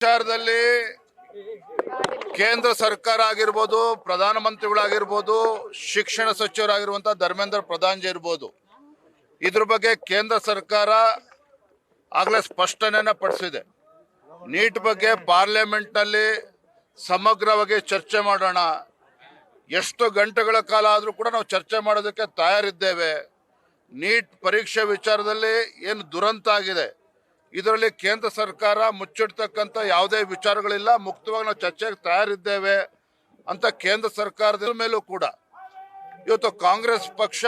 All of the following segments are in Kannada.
ವಿಚಾರದಲ್ಲಿ ಕೇಂದ್ರ ಸರ್ಕಾರ ಆಗಿರ್ಬೋದು, ಪ್ರಧಾನಮಂತ್ರಿಗಳಾಗಿರ್ಬೋದು, ಶಿಕ್ಷಣ ಸಚಿವರಾಗಿರುವಂತಹ ಧರ್ಮೇಂದ್ರ ಪ್ರಧಾನ್ ಜಿ ಇರ್ಬೋದು, ಇದ್ರ ಬಗ್ಗೆ ಕೇಂದ್ರ ಸರ್ಕಾರ ಆಗಲೇ ಸ್ಪಷ್ಟನೆಯನ್ನ ಪಡಿಸಿದೆ. ನೀಟ್ ಬಗ್ಗೆ ಪಾರ್ಲಿಮೆಂಟ್ ನಲ್ಲಿ ಸಮಗ್ರವಾಗಿ ಚರ್ಚೆ ಮಾಡೋಣ, ಎಷ್ಟು ಗಂಟೆಗಳ ಕಾಲ ಆದರೂ ಕೂಡ ನಾವು ಚರ್ಚೆ ಮಾಡೋದಕ್ಕೆ ತಯಾರಿದ್ದೇವೆ. ನೀಟ್ ಪರೀಕ್ಷೆ ವಿಚಾರದಲ್ಲಿ ಏನು ದುರಂತ ಆಗಿದೆ, ಇದರಲ್ಲಿ ಕೇಂದ್ರ ಸರ್ಕಾರ ಮುಚ್ಚಿಡ್ತಕ್ಕಂಥ ಯಾವುದೇ ವಿಚಾರಗಳಿಲ್ಲ, ಮುಕ್ತವಾಗಿ ನಾವು ಚರ್ಚೆಗೆ ತಯಾರಿದ್ದೇವೆ ಅಂತ ಕೇಂದ್ರ ಸರ್ಕಾರದ ಮೇಲೂ ಕೂಡ ಇವತ್ತು ಕಾಂಗ್ರೆಸ್ ಪಕ್ಷ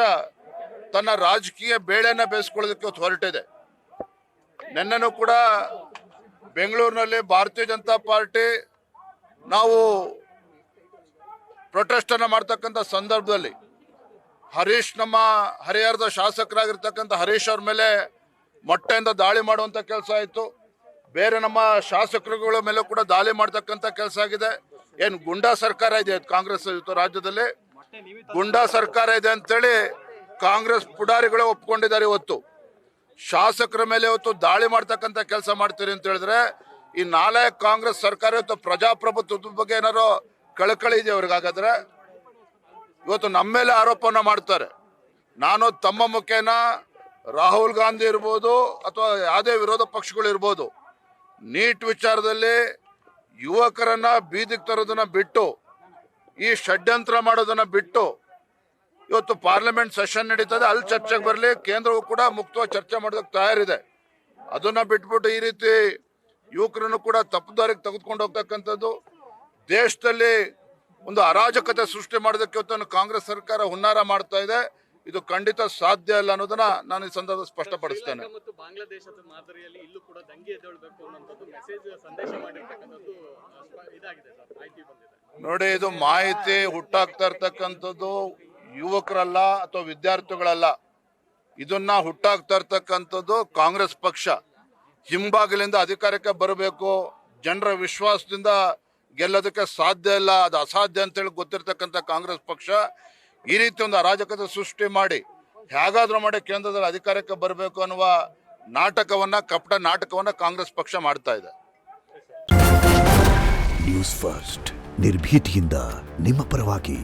ತನ್ನ ರಾಜಕೀಯ ಬೇಳೆನ ಬೇಯಿಸ್ಕೊಳ್ಳೋದಕ್ಕೆ ಹೊರಟಿದೆ. ನಿನ್ನೆನೂ ಕೂಡ ಬೆಂಗಳೂರಿನಲ್ಲಿ ಭಾರತೀಯ ಜನತಾ ಪಾರ್ಟಿ ನಾವು ಪ್ರೊಟೆಸ್ಟ್ ಅನ್ನು ಮಾಡ್ತಕ್ಕಂಥ ಸಂದರ್ಭದಲ್ಲಿ ಹರೀಶ್, ನಮ್ಮ ಹರಿಹರದ ಶಾಸಕರಾಗಿರ್ತಕ್ಕಂಥ ಹರೀಶ್ ಅವ್ರ ಮೇಲೆ ಮೊಟ್ಟೆಯಿಂದ ದಾಳಿ ಮಾಡುವಂತ ಕೆಲಸ ಆಯಿತು. ಬೇರೆ ನಮ್ಮ ಶಾಸಕರುಗಳ ಮೇಲೆ ಕೂಡ ದಾಳಿ ಮಾಡ್ತಕ್ಕಂಥ ಕೆಲಸ ಆಗಿದೆ. ಏನು ಗುಂಡಾ ಸರ್ಕಾರ ಇದೆ ಕಾಂಗ್ರೆಸ್ ಇವತ್ತು ರಾಜ್ಯದಲ್ಲಿ, ಗುಂಡಾ ಸರ್ಕಾರ ಇದೆ ಅಂತೇಳಿ ಕಾಂಗ್ರೆಸ್ ಪುಡಾರಿಗಳು ಒಪ್ಕೊಂಡಿದ್ದಾರೆ. ಇವತ್ತು ಶಾಸಕರ ಮೇಲೆ ಇವತ್ತು ದಾಳಿ ಮಾಡ್ತಕ್ಕಂಥ ಕೆಲಸ ಮಾಡ್ತೀರಿ ಅಂತ ಹೇಳಿದ್ರೆ, ಈ ನಾಲಾಯಕ್ ಕಾಂಗ್ರೆಸ್ ಸರ್ಕಾರ ಇವತ್ತು ಪ್ರಜಾಪ್ರಭುತ್ವದ ಬಗ್ಗೆ ಏನಾರು ಕಳಕಳಿ ಇದೆ ಅವ್ರಿಗಾಗಾದ್ರೆ ಇವತ್ತು ನಮ್ಮ ಮೇಲೆ ಆರೋಪನ ಮಾಡ್ತಾರೆ. ನಾನು ತಮ್ಮ ಮುಖೇನ ರಾಹುಲ್ ಗಾಂಧಿ ಇರ್ಬೋದು ಅಥವಾ ಯಾವುದೇ ವಿರೋಧ ಪಕ್ಷಗಳು ಇರ್ಬೋದು, ನೀಟ್ ವಿಚಾರದಲ್ಲಿ ಯುವಕರನ್ನ ಬೀದಿಗೆ ತರೋದನ್ನ ಬಿಟ್ಟು, ಈ ಷಡ್ಯಂತ್ರ ಮಾಡೋದನ್ನ ಬಿಟ್ಟು ಇವತ್ತು ಪಾರ್ಲಿಮೆಂಟ್ ಸೆಷನ್ ನಡೀತದೆ, ಅಲ್ಲಿ ಚರ್ಚೆಗೆ ಬರಲಿ, ಕೇಂದ್ರವು ಕೂಡ ಮುಕ್ತವಾಗಿ ಚರ್ಚೆ ಮಾಡೋದಕ್ಕೆ ತಯಾರಿದೆ. ಅದನ್ನ ಬಿಟ್ಬಿಟ್ಟು ಈ ರೀತಿ ಯುವಕರನ್ನು ಕೂಡ ತಪ್ಪುದಾರಿಗೆ ತೆಗೆದುಕೊಂಡು ಹೋಗ್ತಕ್ಕಂಥದ್ದು, ದೇಶದಲ್ಲಿ ಒಂದು ಅರಾಜಕತೆ ಸೃಷ್ಟಿ ಮಾಡೋದಕ್ಕೆ ಇವತ್ತು ಕಾಂಗ್ರೆಸ್ ಸರ್ಕಾರ ಹುನ್ನಾರ ಮಾಡ್ತಾ ಇದೆ. ಇದು ಖಂಡಿತ ಸಾಧ್ಯ ಇಲ್ಲ ಅನ್ನೋದನ್ನ ನಾನು ಈ ಸಂದರ್ಭ ಸ್ಪಷ್ಟಪಡಿಸ್ತೇನೆ. ಬಾಂಗ್ಲಾದೇಶದ ಮಾದರಿಯಲ್ಲಿ ಇಲ್ಲೂ ಕೂಡ ದಂಗೆ ಎದ್ದೇಳಬೇಕು ಅನ್ನೋದು ಮೆಸೇಜ್ ಸಂದೇಶ ಮಾಡಿರ್ತಕ್ಕಂಥದ್ದು ಇದಾಗಿದೆ ಸರ್, ಮಾಹಿತಿ ಬಂದಿದೆ. ನೋಡಿ, ಇದು ಮಾಹಿತಿ ಹುಟ್ಟಾಗ್ತಾ ಇರ್ತಕ್ಕಂಥದ್ದು ಯುವಕರಲ್ಲ ಅಥವಾ ವಿದ್ಯಾರ್ಥಿಗಳಲ್ಲ, ಇದನ್ನ ಹುಟ್ಟಾಗ್ತಾ ಇರ್ತಕ್ಕಂಥದ್ದು ಕಾಂಗ್ರೆಸ್ ಪಕ್ಷ. ಹಿಂಬಾಗಿಲಿಂದ ಅಧಿಕಾರಕ್ಕೆ ಬರಬೇಕು, ಜನರ ವಿಶ್ವಾಸದಿಂದ ಗೆಲ್ಲೋದಕ್ಕೆ ಸಾಧ್ಯ ಇಲ್ಲ, ಅದು ಅಸಾಧ್ಯ ಅಂತೇಳಿ ಗೊತ್ತಿರ್ತಕ್ಕಂಥ ಕಾಂಗ್ರೆಸ್ ಪಕ್ಷ ಈ ರೀತಿ ಒಂದು ಅರಾಜಕತೆ ಸೃಷ್ಟಿ ಮಾಡಿ ಹೇಗಾದ್ರೂ ಮಾಡಿ ಕೇಂದ್ರದಲ್ಲಿ ಅಧಿಕಾರಕ್ಕೆ ಬರಬೇಕು ಅನ್ನುವ ನಾಟಕವನ್ನ, ಕಪಟ ನಾಟಕವನ್ನ ಕಾಂಗ್ರೆಸ್ ಪಕ್ಷ ಮಾಡ್ತಾ ಇದೆ. ನ್ಯೂಸ್ ಫಸ್ಟ್ ನಿರ್ಭೀತಿಯಿಂದ ನಿಮ್ಮ ಪರವಾಗಿ.